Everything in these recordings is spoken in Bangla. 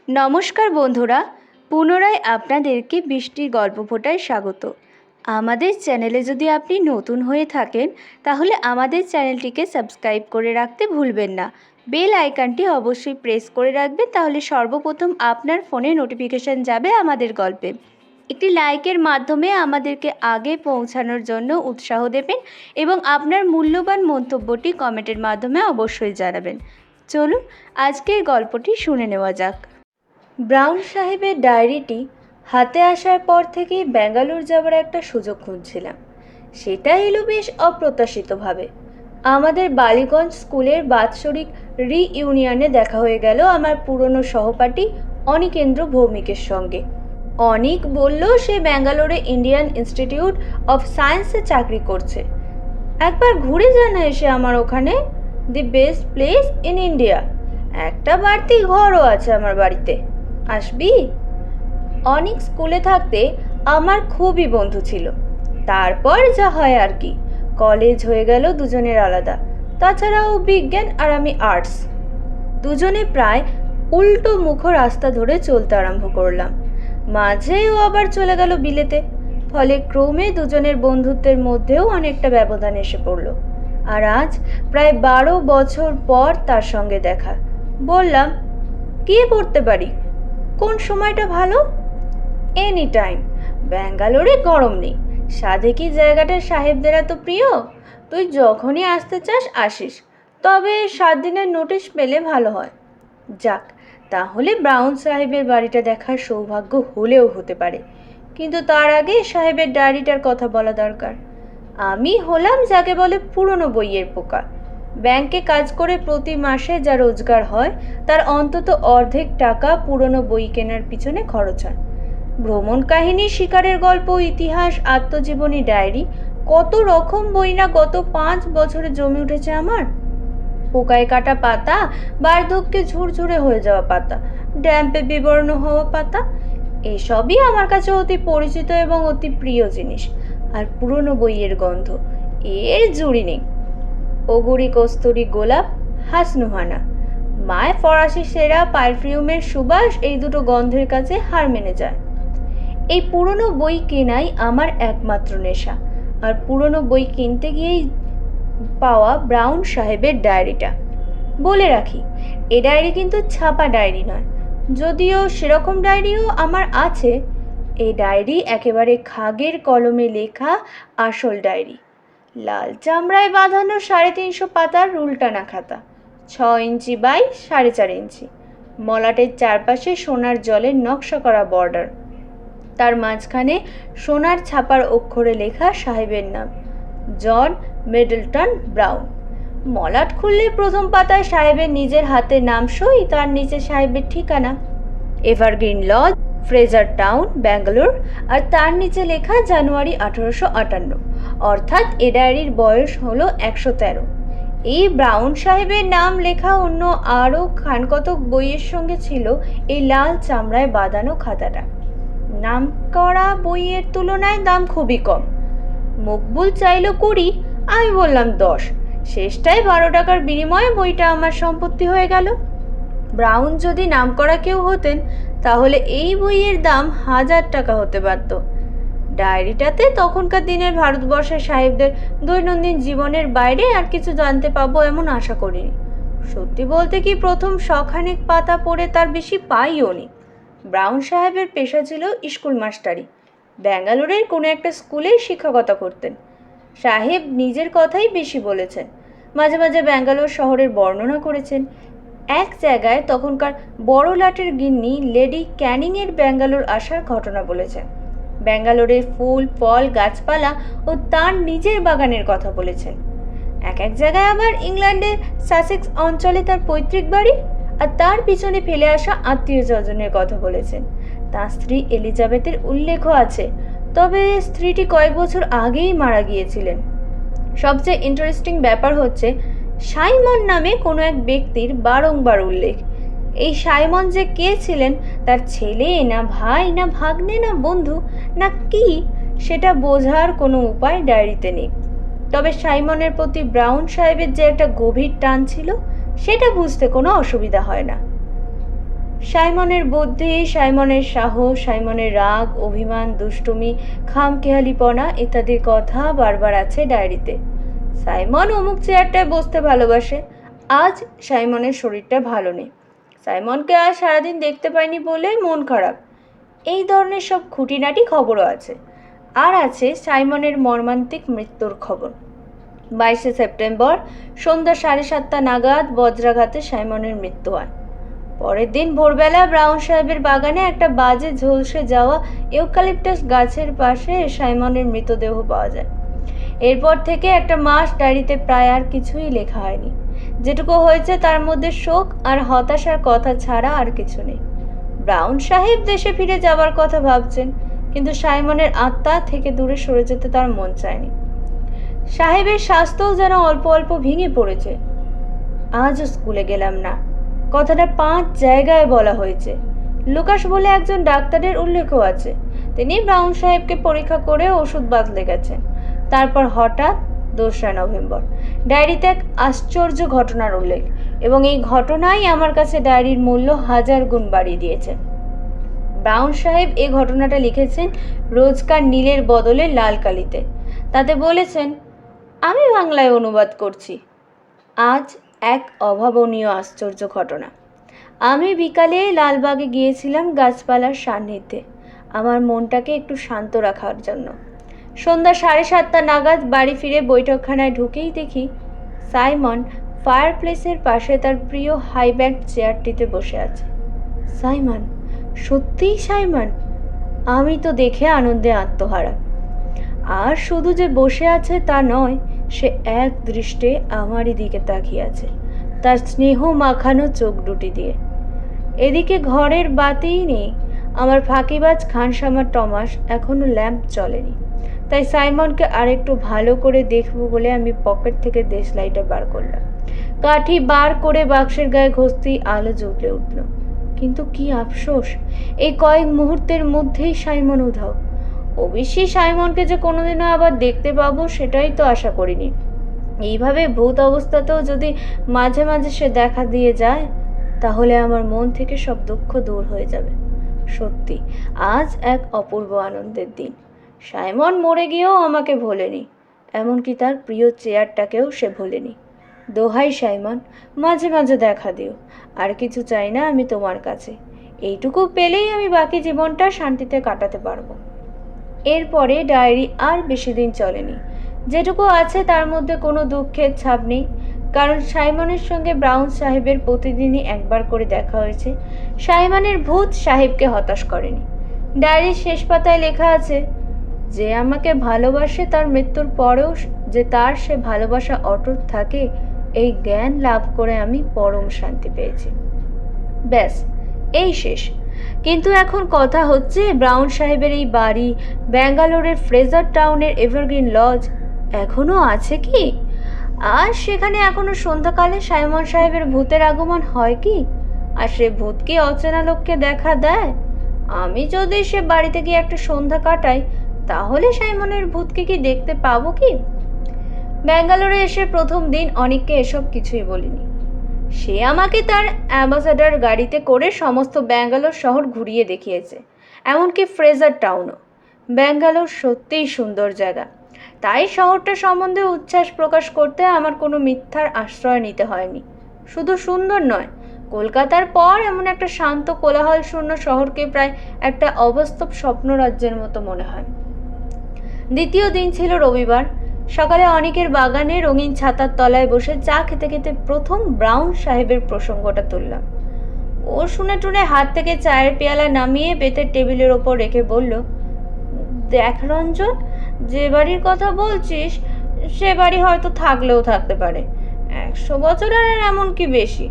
নমস্কার বন্ধুরা, পুনরায় আপনাদেরকে বৃষ্টির গল্প ফোটায় স্বাগত। আমাদের চ্যানেলে যদি আপনি নতুন হয়ে থাকেন তাহলে আমাদের চ্যানেলটিকে সাবস্ক্রাইব করে রাখতে ভুলবেন না। বেল আইকনটি অবশ্যই প্রেস করে রাখবেন, তাহলে সর্বপ্রথম আপনার ফোনে নোটিফিকেশান যাবে আমাদের গল্পে। একটি লাইকের মাধ্যমে আমাদেরকে আগে পৌঁছানোর জন্য উৎসাহ দেবেন এবং আপনার মূল্যবান মন্তব্যটি কমেন্টের মাধ্যমে অবশ্যই জানাবেন। চলুন আজকের গল্পটি শুনে নেওয়া যাক। ব্রাউন সাহেবের ডায়েরিটি হাতে আসার পর থেকেই ব্যাঙ্গালোর যাওয়ার একটা সুযোগ খুঁজছিলাম। সেটা এলো বেশ অপ্রত্যাশিতভাবে। আমাদের বালিগঞ্জ স্কুলের বাৎসরিক রিইউনিয়নে দেখা হয়ে গেল আমার পুরনো সহপাঠী অনিকেন্দ্র ভৌমিকের সঙ্গে। অনিক বলল সে ব্যাঙ্গালোরে ইন্ডিয়ান ইনস্টিটিউট অফ সায়েন্সে চাকরি করছে। একবার ঘুরে যান এসে আমার ওখানে, the best place in India. একটা বাড়তি ঘরও আছে আমার বাড়িতে, আসবি? অনেক স্কুলে থাকতে আমার খুবই বন্ধু ছিল। তারপর যা হয় আর কি, কলেজ হয়ে গেল দুজনের আলাদা। তাছাড়াও বিজ্ঞান আর আমি আর্টস, দুজনে প্রায় উল্টো মুখ রাস্তা ধরে চলতে আরম্ভ করলাম। মাঝেও আবার চলে গেল বিলেতে। ফলে ক্রমে দুজনের বন্ধুত্বের মধ্যেও অনেকটা ব্যবধান এসে পড়ল। আর আজ প্রায় 12 বছর পর তার সঙ্গে দেখা। বললাম, কি পড়তে পারি? কোন সময়টা ভালো? Any time. ব্যাঙ্গালোরে গরম নেই। সাধে কি জায়গাটা সাহেবদের এত প্রিয়? তুই যখনই আসতে চাস আসিস, তবে 7 দিনের নোটিশ পেলে ভালো হয়। যাক, তাহলে ব্রাউন সাহেবের বাড়িটা দেখার সৌভাগ্য হলেও হতে পারে। কিন্তু তার আগে সাহেবের ডায়েরিটার কথা বলা দরকার। আমি হলাম যাকে বলে পুরনো বইয়ের পোকা। ব্যাংকে কাজ করে প্রতি মাসে যা রোজগার হয় তার অন্তত অর্ধেক টাকা পুরনো বই কেনার পিছনে খরচ হয়। ভ্রমণ কাহিনী, শিকারের গল্প, ইতিহাস, আত্মজীবনী, ডায়েরি, কত রকম বই না গত 5 বছরে জমে উঠেছে আমার। পোকায় কাটা পাতা, বার্ধক্যে ঝুরঝুরে হয়ে যাওয়া পাতা, ড্যাম্পে বিবর্ণ হওয়া পাতা, এসবই আমার কাছে অতি পরিচিত এবং অতি প্রিয় জিনিস। আর পুরনো বইয়ের গন্ধ, এর জুড়ি নেই। ওগুড়ি, কস্তুরি, গোলাপ, হাসনুহানা, মায় ফরাসি সেরা পারফিউমের সুবাস, এই দুটো গন্ধের কাছে হার মেনে যায়। এই পুরনো বই কেনাই আমার একমাত্র নেশা। আর পুরনো বই কিনতে গিয়েই পাওয়া ব্রাউন সাহেবের ডায়েরিটা। বলে রাখি, এ ডায়েরি কিন্তু ছাপা ডায়েরি নয়, যদিও সেরকম ডায়েরিও আমার আছে। এই ডায়েরি একেবারে খাগের কলমে লেখা আসল ডায়েরি। লাল চামড়ায় বাঁধানো 350 পাতার রুলটানা খাতা, 6 ইঞ্চি বাই 4.5 ইঞ্চি, মলাটের চারপাশে সোনার জলের নকশা করা বর্ডার। তার মাঝখানে সোনার ছাপার অক্ষরে লেখা সাহেবের নাম, জন মিডলটন ব্রাউন। মলাট খুললে প্রথম পাতায় সাহেবের নিজের হাতের নাম সই, তার নিচে সাহেবের ঠিকানা, Evergreen Lodge, Fraser Town, Bangalore, আর তার নিচে লেখা জানুয়ারি 1858। অর্থাৎ এ ডায়েরির বয়স হলো 113। এই ব্রাউন সাহেবের নাম লেখা অন্য আরও খানকতক বইয়ের সঙ্গে ছিল এই লাল চামড়ায় বাঁধানো খাতাটা। নাম করা বইয়ের তুলনায় দাম খুবই কম। মকবুল চাইল 20, আমি বললাম 10। শেষটায় 12 টাকার বিনিময়ে বইটা আমার সম্পত্তি হয়ে গেল। ব্রাউন যদি নাম করা কেউ হতেন তাহলে এই বইয়ের দাম 1000 টাকা হতে পারত। ডায়েরিটাতে তখনকার দিনের ভারতবর্ষের সাহেবদের দৈনন্দিন জীবনের বাইরে আর কিছু জানতে পাবো এমন আশা করিনি। সত্যি বলতে কি, প্রথম শখানেক পাতা পড়ে তার বেশি পাইও নি। ব্রাউন সাহেবের পেশা ছিল স্কুল মাস্টারি। ব্যাঙ্গালোরের কোনো একটা স্কুলেই শিক্ষকতা করতেন। সাহেব নিজের কথাই বেশি বলেছেন। মাঝে মাঝে ব্যাঙ্গালোর শহরের বর্ণনা করেছেন। এক জায়গায় তখনকার বড় লাটের গিন্নি লেডি ক্যানিংয়ের ব্যাঙ্গালোর আসার ঘটনা বলেছেন। ব্যাঙ্গালোরের ফুল, ফল, গাছপালা ও তার নিজের বাগানের কথা বলেছেন। এক এক জায়গায় আবার ইংল্যান্ডের সাসেক্স অঞ্চলে তার পৈতৃক বাড়ি আর তার পিছনে ফেলে আসা আত্মীয় স্বজনের কথা বলেছেন। তার স্ত্রী এলিজাবেথের উল্লেখও আছে, তবে স্ত্রীটি কয়েক বছর আগেই মারা গিয়েছিলেন। সবচেয়ে ইন্টারেস্টিং ব্যাপার হচ্ছে সাইমন নামে কোনো এক ব্যক্তির বারংবার উল্লেখ। এই সাইমন যে কে ছিলেন, তার ছেলে না ভাই না ভাগ্নে না বন্ধু না কি, সেটা বোঝার কোনো উপায় ডায়েরিতে নেই। তবে সাইমনের প্রতি ব্রাউন সাহেবের যে একটা গভীর টান ছিল, সেটা বুঝতে কোনো অসুবিধা হয় না। সাইমনের বুদ্ধি, সাইমনের সাহস, সাইমনের রাগ, অভিমান, দুষ্টুমি, খামখেয়ালিপনা ইত্যাদির কথা বারবার আছে ডায়েরিতে। সাইমন অমুক চেয়ারটায় বসতে ভালোবাসে। আজ সাইমনের শরীরটা ভালো নেই। সাইমনকে আজ সারাদিন দেখতে পাইনি বলে মন খারাপ। এই ধরনের সব খুঁটিনাটি খবরও আছে। আর আছে সাইমনের মর্মান্তিক মৃত্যুর খবর। 22শে সেপ্টেম্বর সন্ধ্যা 7:30 নাগাদ বজ্রাঘাতে সাইমনের মৃত্যু হয়। পরের দিন ভোরবেলা ব্রাউন সাহেবের বাগানে একটা বাজে ঝলসে যাওয়া ইউক্যালিপটাস গাছের পাশে সাইমনের মৃতদেহ পাওয়া যায়। এরপর থেকে একটা মাস ডায়েরিতে প্রায় আর কিছুই লেখা হয়নি। যেটুকু হয়েছে তার মধ্যে শোক আর হতাশার কথা ছাড়া আর কিছু নেই। ব্রাউন সাহেব দেশে ফিরে যাবার কথা ভাবছেন, কিন্তু সাইমনের আত্মা থেকে দূরে সরে যেতে তার মন চায়নি। সাহেবের স্বাস্থ্যও যেন অল্প অল্প ভেঙে পড়েছে। আজও স্কুলে গেলাম না, কথাটা 5 জায়গায় বলা হয়েছে। লুকাস বলে একজন ডাক্তারের উল্লেখও আছে। তিনি ব্রাউন সাহেবকে পরীক্ষা করে ওষুধ বাতলে গেছেন। তারপর হঠাৎ 2রা নভেম্বর ডায়েরিতে এক আশ্চর্য ঘটনার উল্লেখ, এবং এই ঘটনাই আমার কাছে ডায়েরির মূল্য 1000 গুণ বাড়িয়ে দিয়েছে। ব্রাউন সাহেব এই ঘটনাটা লিখেছেন রোজকার নীলের বদলে লাল কালিতে। তাতে বলেছেন, আমি বাংলায় অনুবাদ করছি। আজ এক অভাবনীয় আশ্চর্য ঘটনা। আমি বিকালে লালবাগে গিয়েছিলাম গাছপালার সান্নিধ্যে, আমার মনটাকে একটু শান্ত রাখার জন্য। সন্ধ্যা 7:30 নাগাদ বাড়ি ফিরে বৈঠকখানায় ঢুকেই দেখি সাইমন ফায়ারপ্লেসের পাশে তার প্রিয় হাইব্যাক চেয়ারটিতে বসে আছে। সাইমন, সত্যিই সাইমন? আমি তো দেখে আনন্দে আত্মহারা। আর শুধু যে বসে আছে তা নয়, সে এক দৃষ্টে আমারই দিকে তাকিয়ে আছে, তার স্নেহ মাখানো চোখ দুটি দিয়ে। এদিকে ঘরের বাতিই নেই। আমার ফাঁকিবাজ খানসামা টমাস এখনো ল্যাম্প চলেনি। তাই সাইমনকে আরেকটু ভালো করে দেখবো বলে আমি পকেট থেকে দেশলাইটা বার করলাম। কাঠি বার করে বাক্সের গায়ে ঘষতেই আলো জ্বলে উঠল। কিন্তু কি আফসোস, এই কয়েক মুহূর্তের মধ্যেই সাইমন উধাও। অবশ্যই সাইমনকে যে কোনোদিনও আবার দেখতে পাবো সেটাই তো আশা করিনি। এইভাবে ভূত অবস্থাতেও যদি মাঝে মাঝে সে দেখা দিয়ে যায়, তাহলে আমার মন থেকে সব দুঃখ দূর হয়ে যাবে। সত্যি আজ এক অপূর্ব আনন্দের দিন। সাইমন মরে গিয়েও আমাকে ভোলেনি, এমনকি তার প্রিয় চেয়ারটাকেও সে ভোলেনি। দোহাই সাইমন, মাঝে মাঝে দেখা দিও। আর কিছু চাই না আমি তোমার কাছে। এইটুকু পেলেই আমি বাকি জীবনটা শান্তিতে কাটাতে পারবো। এরপরে ডায়েরি আর বেশি দিন চলেনি। যেটুকু আছে তার মধ্যে কোনো দুঃখের ছাপ নেই, কারণ সাইমনের সঙ্গে ব্রাউন সাহেবের প্রতিদিনই একবার করে দেখা হয়েছে। সাইমনের ভূত সাহেবকে হতাশ করেনি। ডায়েরির শেষ পাতায় লেখা আছে, যে আমাকে ভালোবাসে তার মৃত্যুর পরেও যে তার সে ভালোবাসা অটুট থাকে, এই জ্ঞান লাভ করে আমি পরম শান্তি পেয়েছি। ব্যাস, এই শেষ। কিন্তু এখন কথা হচ্ছে, ব্রাউন সাহেবের এই বাড়ি, ব্যাঙ্গালোরের ফ্রেজার টাউনের এভারগ্রিন লজ এখনো আছে কি? আর সেখানে এখনো সন্ধ্যাকালে সাইমন সাহেবের ভূতের আগমন হয় কি? আর সে ভূত কি অচেনা লোককে দেখা দেয়? আমি যদি সে বাড়িতে গিয়ে একটা সন্ধ্যা কাটাই, তাহলে সাইমনের ভূতকে কি দেখতে পাবো কি? ব্যাঙ্গালোরে এসে প্রথম দিন অনেককে এসব কিছুই বলিনি। সে আমাকে তার অ্যাম্বাসাডার গাড়িতে করে সমস্ত ব্যাঙ্গালোর শহর ঘুরিয়ে দেখিয়েছে, এমনকি ফ্রেজার টাউনও। ব্যাঙ্গালোর সত্যিই সুন্দর জায়গা। তাই শহরটা সম্বন্ধে উচ্ছ্বাস প্রকাশ করতে আমার কোনো মিথ্যার আশ্রয় নিতে হয়নি। শুধু সুন্দর নয়, কলকাতার পর এমন একটা শান্ত কোলাহল শূন্য শহরকে প্রায় একটা অবাস্তব স্বপ্নরাজ্যের মতো মনে হয়। দ্বিতীয় দিন ছিল রবিবার। সকালে অনেকের বাগানে রঙিন ছাতার তলায় বসে চা খেতে খেতে প্রথম ব্রাউন সাহেবের প্রসঙ্গটা তুললাম। ও শুনে টুনে হাত থেকে চায়ের পেয়ালা নামিয়ে বেতের টেবিলের ওপর রেখে বলল, দেখ রঞ্জন, যে বাড়ির কথা বলছিস সে বাড়ি হয়তো থাকলেও থাকতে পারে, 100 বছর আর এমন কি বেশি।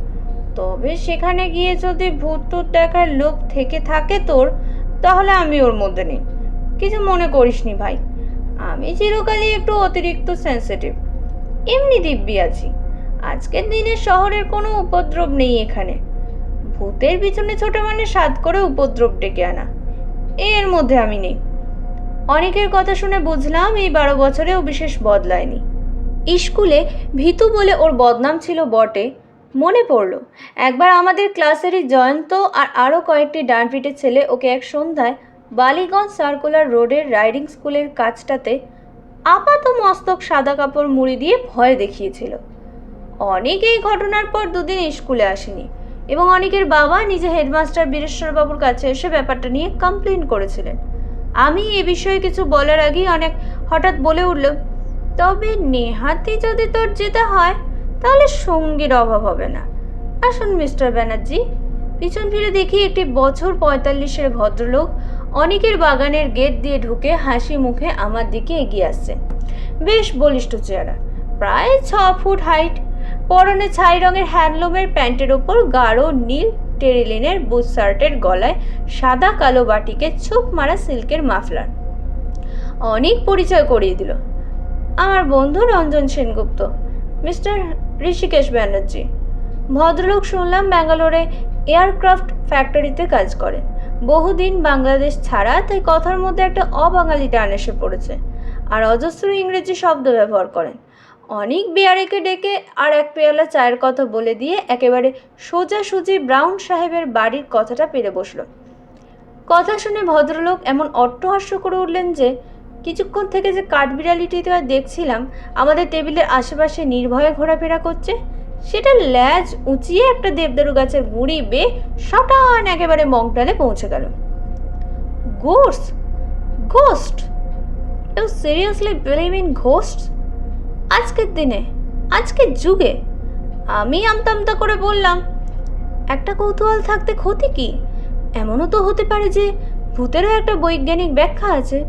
তবে সেখানে গিয়ে যদি ভূত টুত দেখার লোভ থেকে থাকে তোর, তাহলে আমি ওর মধ্যে নেই। কিছু মনে করিসনি ভাই, আমি চিরকালই একটু অতিরিক্ত সেন্সিটিভ। এমনি দিব্যি আছি। আজকের দিনে শহরের কোনো উপদ্রব নেই এখানে। ভূতের পিছনে ছোট মানে সাধ করে উপদ্রব ডেকে আনা, এর মধ্যে আমি নেই। অনেকের কথা শুনে বুঝলাম এই 12 বছরেও বিশেষ বদলায়নি। স্কুলে ভীতু বলে ওর বদনাম ছিল বটে, মনে পড়ল একবার আমাদের ক্লাসেরই জয়ন্ত আর আরও কয়েকটি ডানপিটে ছেলে ওকে এক সন্ধ্যায় বালিগঞ্জ সার্কুলার রোডের রাইডিং স্কুলের কাজটাতে আপাত মস্তক সাদা কাপড় মুড়ি দিয়ে ভয় দেখিয়েছিল। অনেক এই ঘটনার পর দুদিন স্কুলে আসেনি এবং অনেকের বাবা নিজে হেডমাস্টার বীরেশ্বরবাবুর কাছে এসে ব্যাপারটা নিয়ে কমপ্লেন করেছিলেন। আমি এ বিষয়ে কিছু বলার আগেই অনেক হঠাৎ বলে উঠল, তবে নেহাতি যদি তোর যেতে হয় তাহলে সঙ্গীর অভাব হবে না। আসুন মিস্টার ব্যানার্জি। পিছন ফিরে দেখি একটি বছর ৪৫-এর ভদ্রলোক অনেকের বাগানের গেট দিয়ে ঢুকে হাসি মুখে আমার দিকে এগিয়ে আসছে। বেশ বলিষ্ঠ চেহারা, প্রায় ৬ ফুট হাইট, পরনে ছাই রঙের হ্যান্ডলুমের প্যান্টের ওপর গাঢ় নীল টেরিলিনের বুট শার্টের গলায় সাদা কালো বাটিকে ছোপ মারা সিল্কের মাফলার। অনেক পরিচয় করিয়ে দিল। আমার বন্ধু রঞ্জন সেনগুপ্ত, মিস্টার ঋষিকেশ ব্যানার্জি। ভদ্রলোক শুনলাম ব্যাঙ্গালোরে এয়ারক্রাফট ফ্যাক্টরিতে কাজ করেন। বহুদিন বাংলাদেশ ছাড়া, তাই কথার মধ্যে একটা অবাঙালি টান এসে পড়েছে আর অজস্র ইংরেজি শব্দ ব্যবহার করেন। অনেক বিয়ারেকে ডেকে আর এক পেয়ালা চায়ের কথা বলে দিয়ে একেবারে সোজাসুজি ব্রাউন সাহেবের বাড়ির কথাটা পেরে বসল। কথা শুনে ভদ্রলোক এমন অট্টহাস্য করে উঠলেন যে কিছুক্ষণ থেকে যে কাঠবিড়ালিটিতে দেখছিলাম আমাদের টেবিলের আশেপাশে নির্ভয়ে ঘোরাফেরা করছে, সেটা ল্যাজ উঁচিয়ে একটা দেবদারু গাছের গুঁড়ি বেয়ে শটান একেবারে মংটালে পৌঁছে গেল। Ghost? Ghost? You seriously believe in ghost? আজকের দিনে, আজকের যুগে? আমি আমতামতা করে বললাম, একটা কৌতূহল থাকতে ক্ষতি কি? এমনও তো হতে পারে যে ভূতেরও একটা বৈজ্ঞানিক ব্যাখ্যা আছে,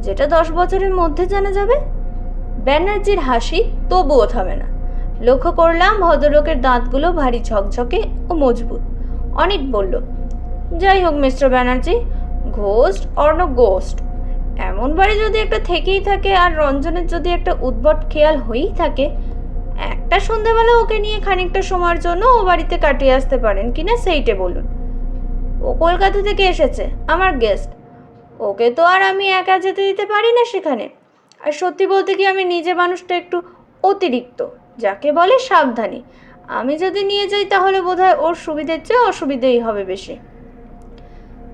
যেটা 10 বছরের মধ্যে জানা যাবে। ব্যানার্জির হাসি তবুও থামে না। লক্ষ্য করলাম ভদ্রলোকের দাঁতগুলো ভারী ঝকঝকে ও মজবুত। অনেক বলল, যাই হোক mister Banerjee, ghost or no ghost, এমন বাড়ি যদি একটা থেকেই থাকে আর রঞ্জনের যদি একটা উদ্ভট খেয়াল হয়েই থাকে, একটা সন্ধ্যাবেলা ওকে নিয়ে খানিকটা সময়ের জন্য ও বাড়িতে কাটিয়ে আসতে পারেন কিনা সেইটে বলুন। ও কলকাতা থেকে এসেছে, আমার গেস্ট। ওকে তো আর আমি একা যেতে দিতে পারি না সেখানে। আর সত্যি বলতে কি, আমি নিজে মানুষটা একটু অতিরিক্ত, যাকে বলে সাবধানী। আমি যদি নিয়ে যাই তাহলে বোধহয় ওর সুবিধের চেয়ে অসুবিধেই হবে বেশি।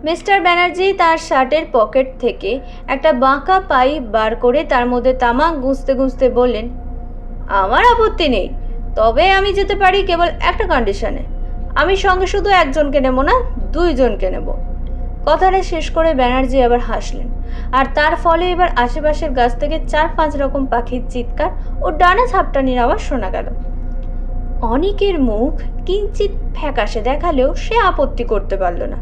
মিস্টার ব্যানার্জি তার শার্টের পকেট থেকে একটা বাঁকা পাইপ বার করে তার মধ্যে তামাক গুঁজতে গুঁজতে বললেন, আমার আপত্তি নেই, তবে আমি যেতে পারি কেবল একটা কন্ডিশনে। আমি সঙ্গে শুধু একজনকে নেব না, 2 জনকে নেব। কথাটা শেষ করে ব্যানার্জি আবার হাসলেন, আর তার ফলে এবার আশেপাশের গাছ থেকে 4-5 রকম পাখির চিৎকার ও ডানা ঝাপটানির আওয়াজ শোনা গেল। অনেকের মুখ কিঞ্চিত ফ্যাকাশে দেখালেও সে আপত্তি করতে পারল না।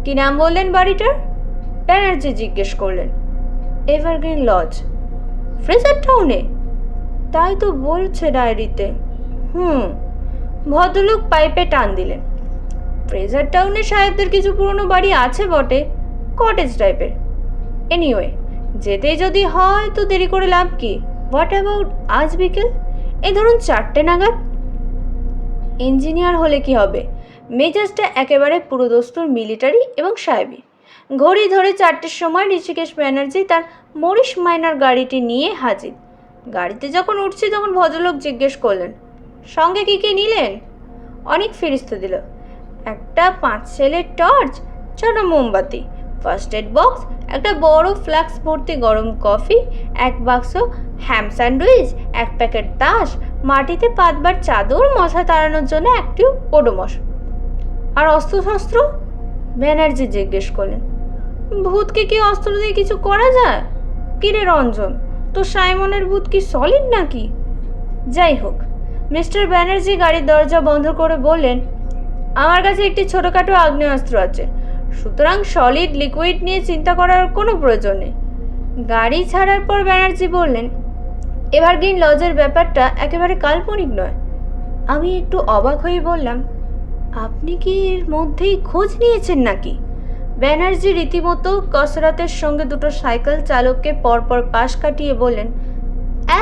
কি নাম বললেন বাড়িটার? ব্যানার্জি জিজ্ঞেস করলেন। এভারগ্রিন লজ, ফ্রেজার টাউনে? তাই তো বলছে ডায়েরিতে। ভদ্রলোক পাইপে টান দিলেন। ফ্রেজার টাউনে সাহেবদের কিছু পুরনো বাড়ি আছে বটে, কটেজ টাইপের। এনিওয়ে, যেতেই যদি হয় তো দেরি করে লাভ কি? হোয়াট অ্যাবাউট আজ বিকেল, এই ধরুন 4টে নাগাদ? ইঞ্জিনিয়ার হলে কি হবে, মেজাজটা একেবারে পুরোদস্তুর মিলিটারি এবং সাহেবি। ঘড়ি ধরে 4টের সময় ঋষিকেশ ব্যানার্জি তার মরিস মাইনার গাড়িটি নিয়ে হাজির। গাড়িতে যখন উঠছি তখন ভদ্রলোক জিজ্ঞেস করলেন, সঙ্গে কি কি নিলেন? অনেক ফিরিস্তে দিল। একটা 5 সেলের টর্চ, 6টা মোমবাতি, ফার্স্ট এড বক্স, একটা বড় ফ্লাক্স ভর্তি গরম কফি, 1 বাক্স হ্যাম স্যান্ডউইচ, 1 প্যাকেট তাস, মাটিতে পাতবার চাদর, মশা তাড়ানোর জন্য একটি ওডোমস। আর অস্ত্রশস্ত্র? ব্যানার্জি জিজ্ঞেস করলেন। ভূতকে কি অস্ত্র দিয়ে কিছু করা যায়? কিরে রঞ্জন, তো সাইমনের ভূত কি সলিড নাকি? যাই হোক, মিস্টার ব্যানার্জি গাড়ির দরজা বন্ধ করে বললেন, আমার কাছে একটি ছোটোখাটো আগ্নেয়াস্ত্র আছে, সুতরাং সলিড লিকুইড নিয়ে চিন্তা করার কোনো প্রয়োজন নেই। গাড়ি ছাড়ার পর ব্যানার্জি বললেন, এভারগ্রিন লজের ব্যাপারটা একেবারে কাল্পনিক নয়। আমি একটু অবাক হয়ে বললাম, আপনি কি এর মধ্যেই খোঁজ নিয়েছেন নাকি? ব্যানার্জি রীতিমতো কসরতের সঙ্গে 2টো সাইকেল চালককে পরপর পাশ কাটিয়ে বললেন,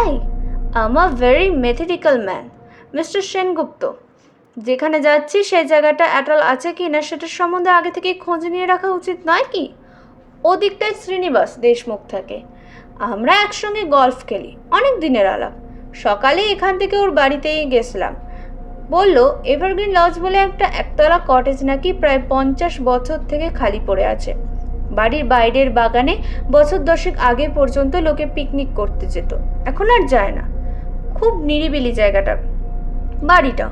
I am a very methodical man, mister Sengupta. যেখানে যাচ্ছি সেই জায়গাটা অ্যাটাল আছে কি না সেটার সম্বন্ধে আগে থেকেই খোঁজ নিয়ে রাখা উচিত নয় কি? ওদিকটায় শ্রীনিবাস দেশমুখ থাকে, আমরা একসঙ্গে গল্ফ খেলি, অনেক দিনের আলাপ। সকালে এখান থেকে ওর বাড়িতেই গেছিলাম। বলল এভারগ্রিন লজ বলে একটা একতলা কটেজ নাকি প্রায় 50 বছর থেকে খালি পড়ে আছে। বাড়ির বাইরের বাগানে বছর 10 আগে পর্যন্ত লোকে পিকনিক করতে যেত, এখন আর যায় না। খুব নিরিবিলি জায়গাটা, বাড়িটা।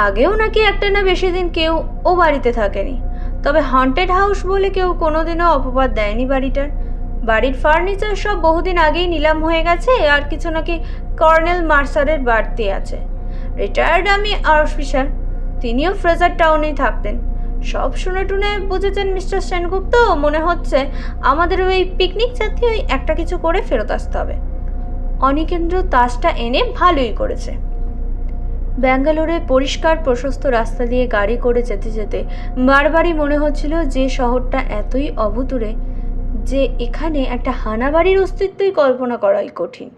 আগেও নাকি একটা না বেশি দিন কেউ ও বাড়িতে থাকেনি, তবে হন্টেড হাউস বলে কেউ কোনোদিনও অপবাদ দেয়নি বাড়িটার। বাড়ির ফার্নিচার সব বহুদিন আগেই নিলাম হয়ে গেছে, আর কিছু নাকি কর্নেল মার্সারের বাড়তি আছে। রিটায়ার্ড আর্মি অফিসার, তিনিও ফ্রেজার টাউনেই থাকতেন। সব শুনে টুনে বুঝেছেন মিস্টার সেনগুপ্ত, মনে হচ্ছে আমাদের ওই পিকনিক জাতীয় একটা কিছু করে ফেরত আসতে হবে। অনিকেন্দ্র তাসটা এনে ভালোই করেছে। ব্যাঙ্গালোরে পরিষ্কার প্রশস্ত রাস্তা দিয়ে গাড়ি করে যেতে যেতে বারবারই মনে হচ্ছিল যে শহরটা এতই অভূতুরে যে এখানে একটা হানাবাড়ির অস্তিত্বই কল্পনা করাই কঠিন।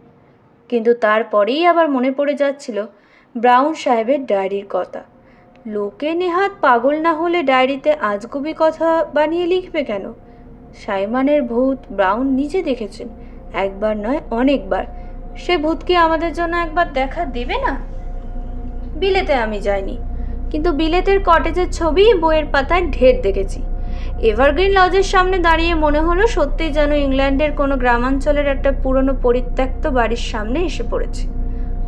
কিন্তু তারপরেই আবার মনে পড়ে যাচ্ছিল ব্রাউন সাহেবের ডায়েরির কথা। লোকে নেহাত পাগল না হলে ডায়েরিতে আজগুবি কথা বানিয়ে লিখবে কেন? সাইমনের ভূত ব্রাউন নিজে দেখেছেন, একবার নয় অনেকবার। সে ভূত কি আমাদের জন্য একবার দেখা দেবে না? বিলেতে আমি যাইনি, কিন্তু বিলেতের কটেজের ছবি বইয়ের পাতায় ঢের দেখেছি। এভারগ্রিন লজের সামনে দাঁড়িয়ে মনে হলো সত্যিই যেন ইংল্যান্ডের কোনো গ্রামাঞ্চলের একটা পুরনো পরিত্যক্ত বাড়ির সামনে এসে পড়েছি।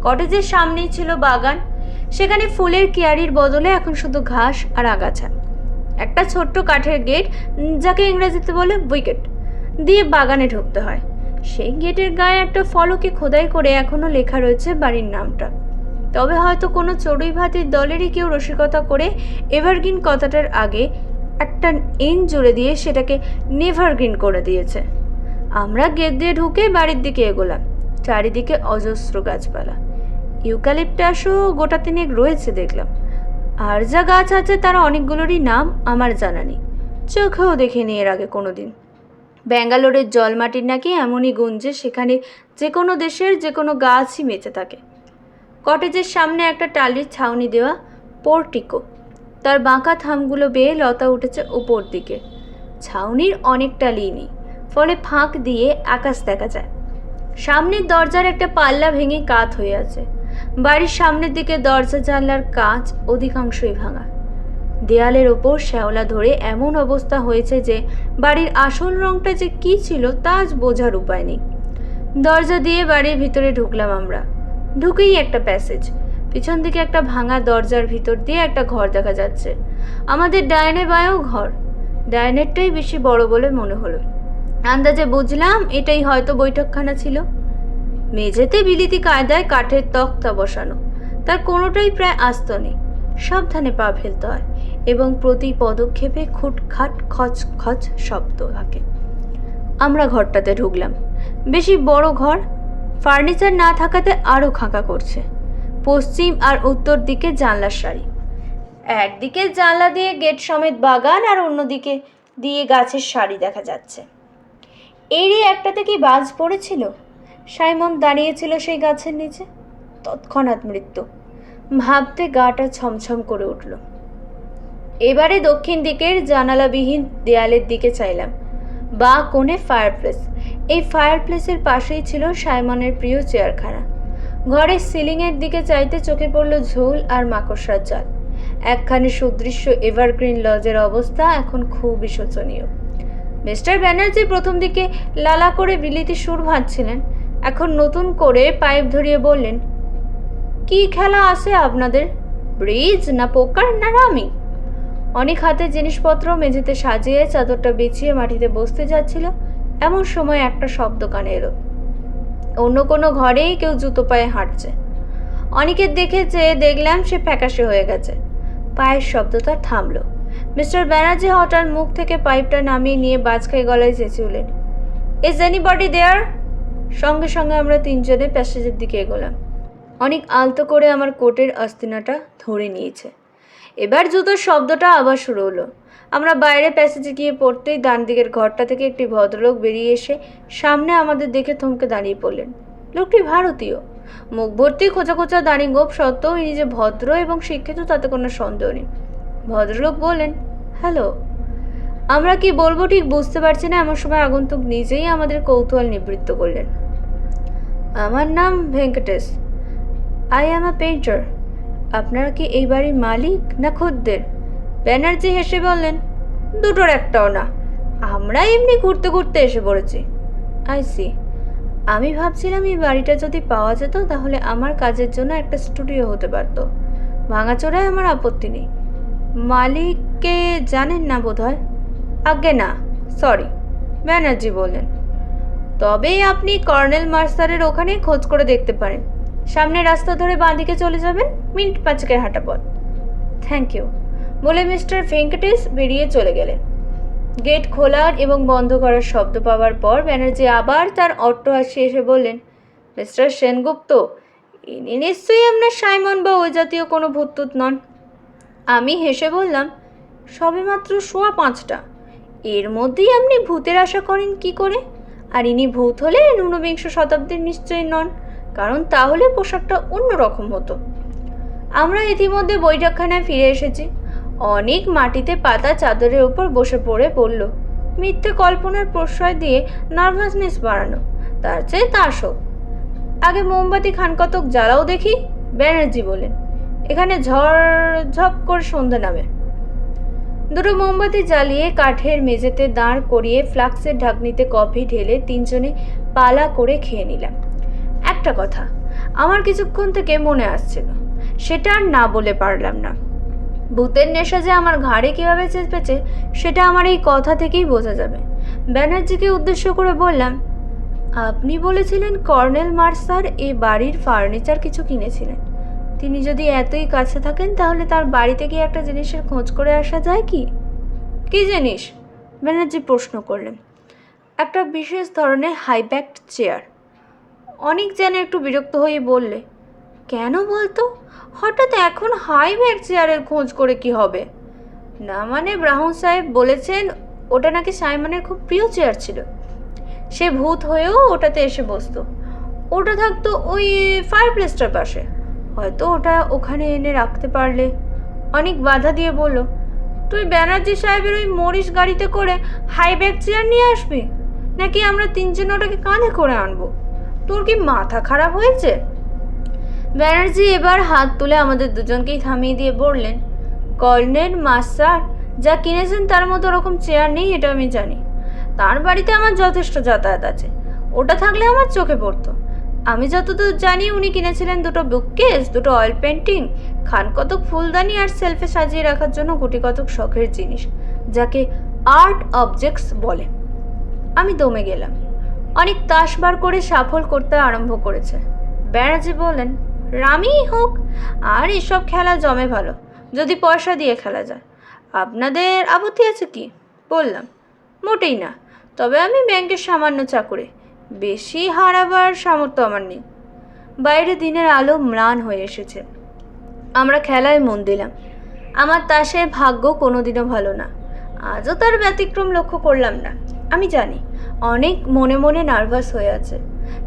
কটেজের সামনেই ছিল বাগান, সেখানে ফুলের কিয়ারির বদলে এখন শুধু ঘাস আর আগাছা। একটা ছোট্ট কাঠের গেট, যাকে ইংরেজিতে বলে উইকেট, দিয়ে বাগানে ঢুকতে হয়। সেই গেটের গায়ে একটা ফলকে খোদাই করে এখনো লেখা রয়েছে বাড়ির নামটা। তবে হয়তো কোনো চড়ুই ভাতির দলেরই কেউ রসিকতা করে এভারগ্রিন কথাটার আগে একটা এন জুড়ে দিয়ে সেটাকে নেভারগ্রিন করে দিয়েছে। আমরা গেট দিয়ে ঢুকে বাড়ির দিকে এগোলাম। চারিদিকে অজস্র গাছপালা, ইউক্যালিপটাসও গোটা তিনেক রয়েছে দেখলাম। আর যা গাছ আছে তার অনেকগুলোরই নাম আমার জানা নেই, চোখেও দেখিনি এর আগে কোনোদিন। ব্যাঙ্গালোরের জলমাটির নাকি এমনই গুণ যে সেখানে যে কোনো দেশের যে কোনো গাছই বেঁচে থাকে। কটেজের সামনে একটা টালির ছাউনি দেওয়া পোর্টিকো, তার বাঁকা থামগুলো বেয়ে লতা উঠেছে উপর দিকে। ছাউনির অনেকটা লি নেই, ফলে ফাঁক দিয়ে আকাশ দেখা যায়। সামনের দরজার একটা পাল্লা ভেঙে কাত হয়ে আছে। বাড়ির সামনের দিকে দরজা জানলার কাঁচ অধিকাংশই ভাঙা। দেয়ালের ওপর শ্যাওলা ধরে এমন অবস্থা হয়েছে যে বাড়ির আসল রংটা যে কী ছিল তা আজ বোঝার উপায় নেই। দরজা দিয়ে বাড়ির ভিতরে ঢুকলাম আমরা। ঢুকেই একটা প্যাসেজ, পিছন দিকে একটা ভাঙা দরজার ভিতর দিয়ে একটা ঘর দেখা যাচ্ছে। আমাদের ডাইনে বাঁয়েও ঘর, ডাইনেরটাই বেশি বড় বলে মনে হলো। আন্দাজে বুঝলাম এটাই হয়তো বৈঠকখানা ছিল। মেঝেতে বিলিতি কায়দায় কাঠের তক্তা বসানো, তার কোনোটাই প্রায় আস্ত নেই। সাবধানে পা ফেলতে হয় এবং প্রতি পদক্ষেপে খুটখাট খচ খচ শব্দ থাকে। আমরা ঘরটাতে ঢুকলাম। বেশি বড় ঘর, ফার্নিচার না থাকাতে আরও খাঁকা করছে। পশ্চিম আর উত্তর দিকে জানলার সারি, একদিকে জানলা দিয়ে গেট সমেত বাগান, আর অন্যদিকে দিয়ে গাছের সারি দেখা যাচ্ছে। এরই একটাতে কি বাজ পড়েছিল? সাইমন দাঁড়িয়েছিল সেই গাছের নিচে। তৎক্ষণাৎ মৃত্যু। ভাবতে গাটা ছমছম করে উঠল। এবারে দক্ষিণ দিকের জানালাবিহীন দেয়ালের দিকে চাইলাম। বা কোণে ফায়ারপ্লেস। এই ফায়ারপ্লেসের পাশেই ছিল সাইমনের প্রিয় চেয়ারখানা। ঘরের সিলিংয়ের দিকে চাইতে চোখে পড়ল ঝোল আর মাকড়সার জাল। একখানে সুদৃশ্য এভারগ্রিন লজের অবস্থা এখন খুবই শোচনীয়। মিস্টার ব্যানার্জি প্রথম দিকে লালা করে বিলিতি সুর ভাঁজছিলেন, এখন নতুন করে পাইপ ধরিয়ে বললেন, কি খেলা আছে আপনাদের? ব্রিজ না পোকার না রামি? অনেক হাতে জিনিসপত্র মেঝেতে সাজিয়ে চাদরটা বিছিয়ে মাটিতে বসতে যাচ্ছিল, এমন সময় একটা শব্দ কানে এলো। অন্য কোনো ঘরেই কেউ জুতো পায়ে হাঁটছে। অনেকের দেখে চেয়ে দেখলাম সে ফ্যাকাশে হয়ে গেছে। পায়ের শব্দটা থামলো। মিস্টার ব্যানার্জি হঠাৎ মুখ থেকে পাইপটা নামিয়ে নিয়ে বাজখাই গলায় চেঁচিয়ে, ইজ এনিবডি দেয়ার? সঙ্গে সঙ্গে আমরা তিনজনে প্যাসেজের দিকে এগোলাম। অনেক আলতো করে আমার কোটের আস্তিনাটা ধরে নিয়েছে। এবার জুতোর শব্দটা আবার শুরু হলো। আমরা বাইরে প্যাসেজে গিয়ে পড়তেই ডান দিকের ঘরটা থেকে একটি ভদ্রলোক বেরিয়ে এসে সামনে আমাদের দেখে থমকে দাঁড়িয়ে পড়লেন। লোকটি ভারতীয়, মুখ ভর্তি খোঁচা খোঁচা দাড়ি গোঁফ সত্ত্বেও ইনি যে ভদ্র এবং শিক্ষিত তাতে কোনো সন্দেহ নেই। ভদ্রলোক বললেন, হ্যালো। আমরা কি বলবো ঠিক বুঝতে পারছি না, এমন সময় আগন্তুক নিজেই আমাদের কৌতূহল নিবৃত্ত করলেন। আমার নাম Venkatesh. I am a painter. আপনারা কি এই বাড়ির মালিক না খদ্দের? ব্যানার্জি হেসে বললেন, দুটোর একটাও না, আমরা এমনি ঘুরতে ঘুরতে এসে পড়েছি। I see. আমি ভাবছিলাম এই বাড়িটা যদি পাওয়া যেত তাহলে আমার কাজের জন্য একটা স্টুডিও হতে পারত। ভাঙাচোরায় আমার আপত্তি নেই। মালিককে জানেন না বোধহয়? আজ্ঞে না, সরি, ব্যানার্জি বললেন। তবে আপনি কর্নেল মার্সারের ওখানে খোঁজ করে দেখতে পারেন। সামনে রাস্তা ধরে বাঁদিকে চলে যাবেন, মিনিট 5 হাঁটা পথ। থ্যাংক ইউ বলে মিস্টার ভেঙ্কটেশ বেরিয়ে চলে গেলেন। গেট খোলার এবং বন্ধ করার শব্দ পাওয়ার পর ব্যানার্জি আবার তার অট্ট হাসি এসে বললেন, মিস্টার সেনগুপ্ত, ইনি নিশ্চয়ই আপনার সাইমন বা ওই জাতীয় কোনো ভূতটুত নন। আমি হেসে বললাম, সবেমাত্র 5:15। এর মধ্যেই আপনি ভূতের আশা করেন কি করে? আর ইনি ভূত হলে 19বিংশ শতাব্দীর নিশ্চয়ই নন, কারণ তাহলে পোশাকটা অন্যরকম হতো। আমরা ইতিমধ্যে বৈঠকখানায় ফিরে এসেছি। অনেক মাটিতে পাতা চাদরের ওপর বসে পড়ল। মিথ্যে কল্পনার প্রশ্রয় দিয়ে নার্ভাসনেস বাড়ানো, তার চেয়ে তাস হোক। আগে মোমবাতি খানকতক জ্বালাও দেখি, ব্যানার্জি বলেন। এখানে ঝড় করে সন্ধ্যা নামে। দুটো মোমবাতি জ্বালিয়ে কাঠের মেঝেতে দাঁড় করিয়ে ফ্লাক্সের ঢাকনিতে কফি ঢেলে তিনজনে পালা করে খেয়ে নিলাম। একটা কথা আমার কিছুক্ষণ থেকে মনে আসছিল, সেটা আর না বলে পারলাম না। ভূতের নেশা যে আমার ঘাড়ে কীভাবে চেপেছে সেটা আমার এই কথা থেকেই বোঝা যাবে। ব্যানার্জিকে উদ্দেশ্য করে বললাম, আপনি বলেছিলেন কর্নেল মার্সার এ বাড়ির ফার্নিচার কিছু কিনেছিলেন। তিনি যদি এতই কাছে থাকেন তাহলে তার বাড়িতে গিয়ে একটা জিনিসের খোঁজ করে আসা যায় কি? কী জিনিস? ব্যানার্জি প্রশ্ন করলেন। একটা বিশেষ ধরনের হাইব্যাকড চেয়ার। অনেক যেন একটু বিরক্ত হয়ে বললে, কেন বলতো? হঠাৎ এখন হাইব্যাক চেয়ারের খোঁজ করে কি হবে? না মানে ব্রাউন সাহেব বলেছেন ওটা নাকি সাইমনের খুব প্রিয় চেয়ার ছিল। সে ভূত হয়েও ওটাতে এসে বসতো। ওটা থাকতো ওই ফায়ারপ্লেসটার পাশে। হয়তো ওটা ওখানে এনে রাখতে পারলে। অনেক বাধা দিয়ে বলল, তুই ব্যানার্জি সাহেবের ওই মরিস গাড়িতে করে হাইব্যাক চেয়ার নিয়ে আসবি, নাকি আমরা তিনজন ওটাকে কাঁধে করে আনবো? তোর কি মাথা খারাপ হয়েছে? ব্যানার্জি এবার হাত তুলে আমাদের দুজনকেই থামিয়ে দিয়ে বললেন, কর্নেল মার্সার যা কিনেছেন তার মতো ওরকম চেয়ার নেই, এটা আমি জানি। তার বাড়িতে আমার যথেষ্ট যাতায়াত আছে, ওটা থাকলে আমার চোখে পড়তো। আমি যতদূর জানি উনি কিনেছিলেন দুটো বুককেস, দুটো অয়েল পেন্টিং, খানকতক ফুলদানি আর সেলফে সাজিয়ে রাখার জন্য গুটিকতক শখের জিনিস, যাকে আর্ট অবজেক্টস বলে। আমি দমে গেলাম। অনেক তাস বার করে সাফল করতে আরম্ভ করেছে। ব্যানার্জি বললেন, রামই হোক, আর এসব খেলা জমে ভালো যদি পয়সা দিয়ে খেলা যায়। আপনাদের আপত্তি আছে কি? বললাম, মোটেই না, তবে আমি ব্যাংকের সামান্য চাকরে, বেশি হারাবার সামর্থ্য আমার নেই। বাইরে দিনের আলো ম্লান হয়ে এসেছে। আমরা খেলায় মন দিলাম। আমার তাসের ভাগ্য কোনোদিনও ভালো না, আজও তার ব্যতিক্রম লক্ষ্য করলাম না। আমি জানি অনেক মনে মনে নার্ভাস হয়ে আছে,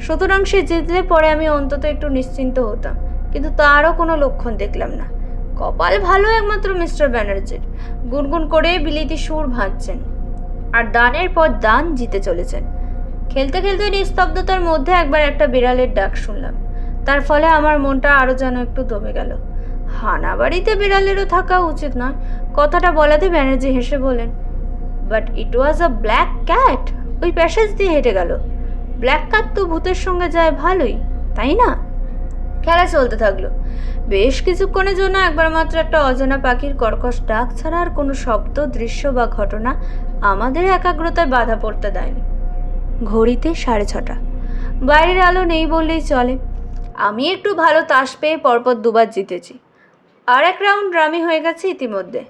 সুতরাং সে জিতলে পরে আমি অন্তত একটু নিশ্চিন্ত হতাম, কিন্তু তারও কোনো লক্ষণ দেখলাম না। কপাল ভালো একমাত্র মিস্টার ব্যানার্জির, গুনগুন করে বিলিতি সুর ভাঁজছেন আর দানের পর দান জিতে চলেছেন। খেলতে খেলতে নিস্তব্ধতার মধ্যে একবার একটা বিড়ালের ডাক শুনলাম। তার ফলে আমার মনটা আরও যেন একটু দমে গেল। হানাবাড়িতে বিড়ালেরও থাকা উচিত নয়, কথাটা বলাতে ব্যানার্জি হেসে বলেন, but it was a black cat. ওই প্যাসেজ দিয়ে হেঁটে গেল। ব্ল্যাক ক্যাট তো ভূতের সঙ্গে যায় ভালোই, তাই না? খেলা চলতে থাকলো। বেশ কিছুক্ষণের জন্য একবার মাত্র একটা অজানা পাখির কর্কশ ডাক ছাড়া আর কোনো শব্দ, দৃশ্য বা ঘটনা আমাদের একাগ্রতায় বাধা পড়তে দেয়নি। ঘড়িতে 6:30। বাইরের আলো নেই বললেই চলে। আমি একটু ভালো তাস পেয়ে পরপর দুবার জিতেছি, আর এক রাউন্ড রামি হয়ে গেছে ইতিমধ্যে।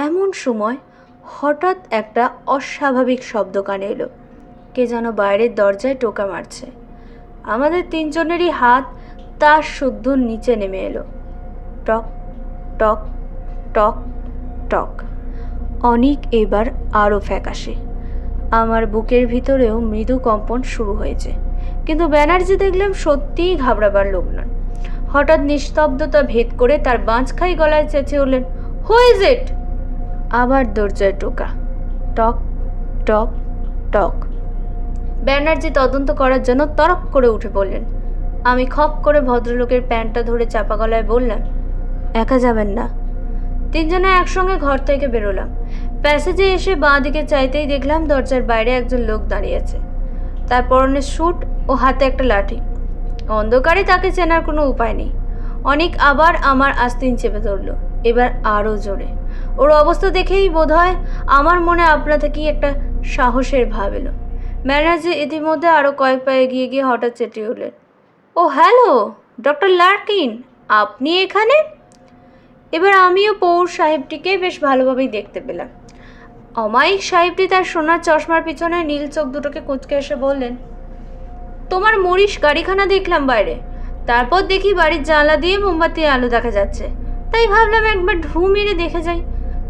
এমন সময় হঠাৎ একটা অস্বাভাবিক শব্দ কানে এলো। কে যেন বাইরের দরজায় টোকা মারছে। আমাদের তিনজনেরই হাত তার শুদ্ধ নিচে নেমে এলো। টক টক টক টক। অনেক এবার আরও ফ্যাকাশে। আমার বুকের ভিতরেও মৃদু কম্পন শুরু হয়েছে, কিন্তু ব্যানার্জি দেখলাম সত্যিই ঘাবড়াবার লোক নন। হঠাৎ নিস্তব্ধতা ভেদ করে তার বাঁচখাই গলায় চেঁচিয়ে উঠলেন, হু ইজ ইট? আবার দরজায় টোকা। টক টক টক। ব্যানার্জি তদন্ত করার জন্য তরক করে উঠে পড়লেন। আমি খপ করে ভদ্রলোকের প্যান্টটা ধরে চাপা গলায় বললাম, একা যাবেন না। তিনজনে একসঙ্গে ঘর থেকে বেরোলাম। প্যাসেজে এসে বাঁ দিকে চাইতেই দেখলাম দরজার বাইরে একজন লোক দাঁড়িয়ে আছে। তার পরনে স্যুট ও হাতে একটা লাঠি। অন্ধকারে তাকে চেনার কোনো উপায় নেই। অনেক আবার আমার আস্তিন চেপে ধরল, এবার আরও জোরে। ওর অবস্থা দেখেই বোধহয় আমার মনে আপনা থেকেই একটা সাহসের ভাব এলো। ব্যানার্জি ইতিমধ্যে আরও কয়েক পা এগিয়ে গিয়ে হঠাৎ চেঁচিয়ে উঠলেন, ও হ্যালো ডক্টর লার্কিন, আপনি এখানে? এবার আমিও পৌর সাহেবটিকে বেশ ভালোভাবেই দেখতে পেলাম। অমায়িক সাহেবটি তার সোনার চশমার পিছনে নীল চোখ দুটোকে কুঁচকে এসে বললেন, তোমার মরিস গাড়িখানা দেখলাম বাইরে, তারপর দেখি বাড়ির জানলা দিয়ে মোমবাতি আলো দেখা যাচ্ছে, তাই ভাবলাম একবার ঢু মেরে দেখে যাই।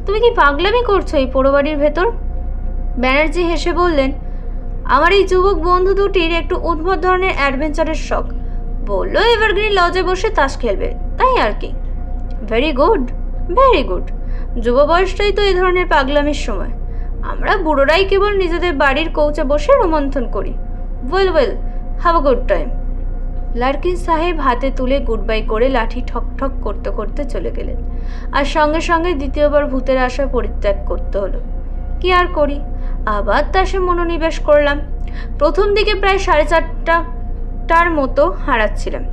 তুমি কি পাগলামি করছো এই পোড়ো বাড়ির ভেতর? ব্যানার্জি হেসে বললেন, আমার এই যুবক বন্ধু দুটির একটু উদ্ভট ধরনের অ্যাডভেঞ্চারের শখ। বললো এভারগ্রিন লজে বসে তাস খেলবে, তাই আর কি। Very good, very good. যুব বয়সটাই তো এই ধরনের পাগলামির সময়। আমরা বুড়োরাই কেবল নিজেদের বাড়ির কৌচে বসে রোমন্থন করি। Well well, have a good time. Larkin সাহেব হাতে তুলে গুড বাই করে লাঠি ঠক ঠক করতে করতে চলে গেলেন। আর সঙ্গে সঙ্গে দ্বিতীয়বার ভূতের আশা পরিত্যাগ করতে হলো। কি আর করি, আবার তাসে মনোনিবেশ করলাম। প্রথম দিকে প্রায় 4:30টার মতো হারাচ্ছিলাম।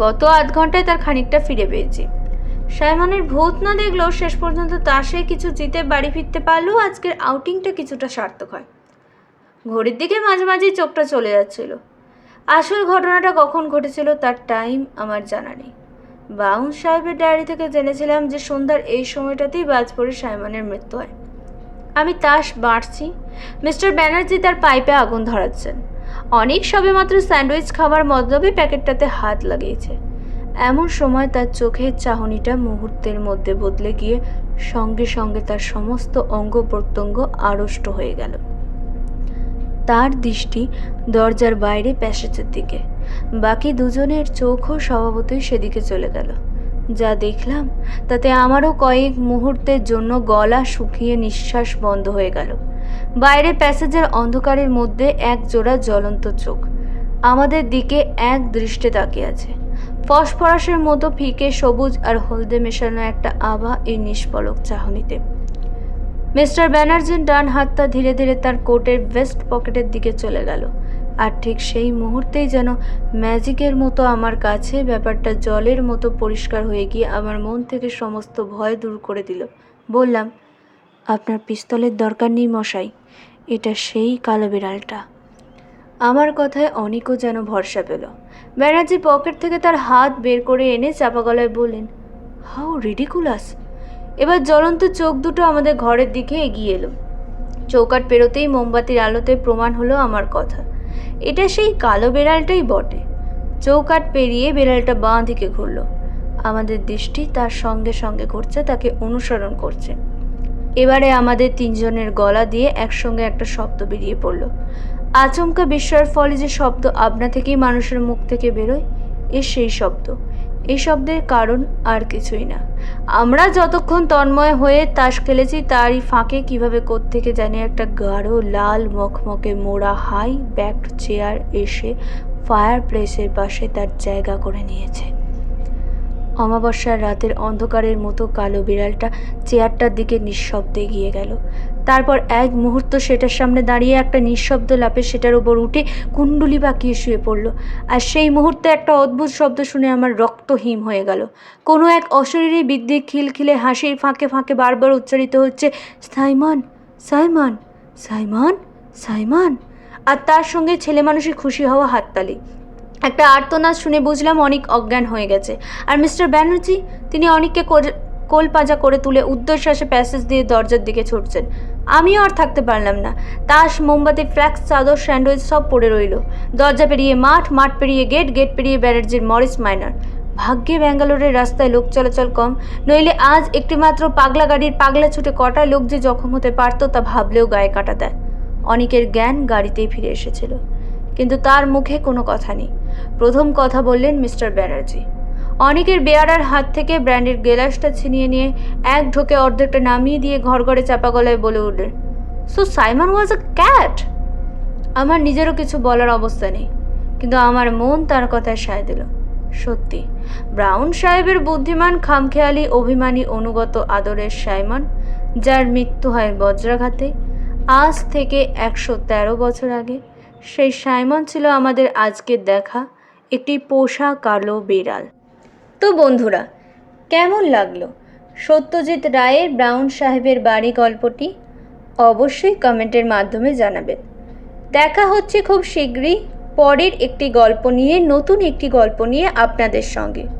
গত আধ ঘন্টায় তার খানিকটা ফিরে পেয়েছি। সাইমনের ভূত না দেখলেও শেষ পর্যন্ত তাসে কিছু জিতে বাড়ি ফিরতে পারলেও আজকের আউটিংটা কিছুটা সার্থক হয়। ঘড়ির দিকে মাঝে মাঝেই চোখটা চলে যাচ্ছিল। আসল ঘটনাটা কখন ঘটেছিল তার টাইম আমার জানা নেই। বাউন্স সাহেবের ডায়েরি থেকে জেনেছিলাম যে সন্ধ্যার এই সময়টাতেই বাজ পড়ে সাইমনের মৃত্যু হয়। আমি তাস বাড়ছি, মিস্টার ব্যানার্জি তার পাইপে আগুন ধরাচ্ছেন। অনেক সবেমাত্র স্যান্ডউইচ খাবার মতলবে প্যাকেটটাতে হাত লাগিয়েছে। এমন সময় তার চোখের চাহনিটা মুহূর্তের মধ্যে বদলে গিয়ে সঙ্গে সঙ্গে তার সমস্ত অঙ্গ প্রত্যঙ্গ আড়ষ্ট হয়ে গেল। তার দৃষ্টি দরজার বাইরে প্যাসেজের দিকে। বাকি দুজনের চোখও স্বভাবতই সেদিকে চলে গেল। যা দেখলাম তাতে আমারও কয়েক মুহূর্তের জন্য গলা শুকিয়ে নিঃশ্বাস বন্ধ হয়ে গেল। বাইরে প্যাসেজের অন্ধকারের মধ্যে এক জোড়া জ্বলন্ত চোখ আমাদের দিকে এক দৃষ্টে তাকিয়ে আছে। ফসফরাসের মতো ফিকে সবুজ আর হলদে মেশানো একটা আভা এই নিষ্পলক চাহনিতে। মিস্টার ব্যানার্জির ডান হাতটা ধীরে ধীরে তার কোটের ভেস্ট পকেটের দিকে চলে গেল। আর ঠিক সেই মুহূর্তেই যেন ম্যাজিকের মতো আমার কাছে ব্যাপারটা জলের মতো পরিষ্কার হয়ে গিয়ে আমার মন থেকে সমস্ত ভয় দূর করে দিল। বললাম, আপনার পিস্তলের দরকার নেই মশাই, এটা সেই কালো বিড়ালটা। আমার কথায় অনেকও যেন ভরসা পেল। ব্যানার্জি পকেট থেকে তার হাত বের করে এনে চাপা গলায় বললেন, হাউ রিডিকুলাস। এবার জ্বলন্ত চোখ দুটো আমাদের ঘরের দিকে এগিয়ে এলো। চৌকাঠ পেরোতেই মোমবাতির আলোতে প্রমাণ হলো আমার কথা, এটা সেই কালো বেড়ালটাই বটে। চৌকাঠ পেরিয়ে বেড়ালটা বাঁ দিকে ঘুরল। আমাদের দৃষ্টি তার সঙ্গে সঙ্গে ঘুরছে, তাকে অনুসরণ করছে। এবারে আমাদের তিনজনের গলা দিয়ে একসঙ্গে একটা শব্দ বেরিয়ে পড়ল। আচমকা বিস্ময়ের ফলে যে শব্দ আপনা থেকেই মানুষের মুখ থেকে বেরোয়, সেই শব্দ। এই শব্দের কারণ আর কিছুই না, আমরা যতক্ষণ তন্ময় হয়ে তাস খেলেছি তারই ফাঁকে কিভাবে কোত্থেকে জানি একটা গাঢ় লাল মখমকে মোড়া হাই ব্যাকড চেয়ার এসে ফায়ার প্লেসের পাশে তার জায়গা করে নিয়েছে। অমাবস্যার রাতের অন্ধকারের মতো কালো বিড়ালটা চেয়ারটার দিকে নিঃশব্দে এগিয়ে গেল। তারপর এক মুহূর্ত সেটার সামনে দাঁড়িয়ে একটা নিঃশব্দ লাফে সেটার উপর উঠে কুণ্ডুলি বাঁকিয়ে শুয়ে পড়ল। আর সেই মুহূর্তে একটা অদ্ভুত শব্দ শুনে আমার রক্ত হিম হয়ে গেল। কোনো এক অশরীরী বিদ্যে খিলখিলে হাসির ফাঁকে ফাঁকে বারবার উচ্চারিত হচ্ছে, সাইমন, সাইমন, সাইমন, সাইমন। আর তার সঙ্গে ছেলে মানুষের খুশি হওয়া হাততালি। একটা আর্তনাদ শুনে বুঝলাম অনেক অজ্ঞান হয়ে গেছে। আর মিস্টার ব্যানার্জি, তিনি অনেককে কোল পাজা করে তুলে উদ্দেশ্বাসে প্যাসেজ দিয়ে দরজার দিকে ছুটছেন। আমিও আর থাকতে পারলাম না। তাস, মোমবাতি, ফ্ল্যাক্স, চাদর, স্যান্ডউইচ সব পড়ে রইল। দরজা পেরিয়ে মাঠ, মাঠ পেরিয়ে গেট, গেট পেরিয়ে ব্যানার্জির মরিস মাইনার। ভাগ্যে ব্যাঙ্গালোরের রাস্তায় লোক চলাচল কম, নইলে আজ একটিমাত্র পাগলা গাড়ির পাগলা ছুটে কটা লোক যে জখম হতে পারত তা ভাবলেও গায়ে কাটা দেয়। অনেকের জ্ঞান গাড়িতেই ফিরে এসেছিল, কিন্তু তার মুখে কোনো কথা নেই। প্রথম কথা বললেন মিস্টার ব্যানার্জি। অনেকের বেয়ারার হাত থেকে ব্র্যান্ডের গ্লাসটা ছিনিয়ে নিয়ে এক ঢোকে অর্ধেকটা নামিয়ে দিয়ে ঘর ঘরে চাপা গলায় বলে উঠলেন, সো সাইমন ওয়াজ আ ক্যাট। আমার নিজেরও কিছু বলার অবস্থা নেই, কিন্তু আমার মন তার কথায় সায় দিল। সত্যি ব্রাউন সাহেবের বুদ্ধিমান, খামখেয়ালি, অভিমানী, অনুগত, আদরের সাইমন, যার মৃত্যু হয় বজ্রাঘাতে আজ থেকে 113 বছর আগে, সেই সাইমন ছিল আমাদের আজকের দেখা একটি পোষা কালো বিড়াল। তো বন্ধুরা, কেমন লাগলো সত্যজিৎ রায়ের ব্রাউন সাহেবের বাড়ি গল্পটি? অবশ্যই কমেন্টের মাধ্যমে জানাবেন। দেখা হচ্ছে খুব শীঘ্রই পরের একটি গল্প নিয়ে, নতুন একটি গল্প নিয়ে আপনাদের সঙ্গে।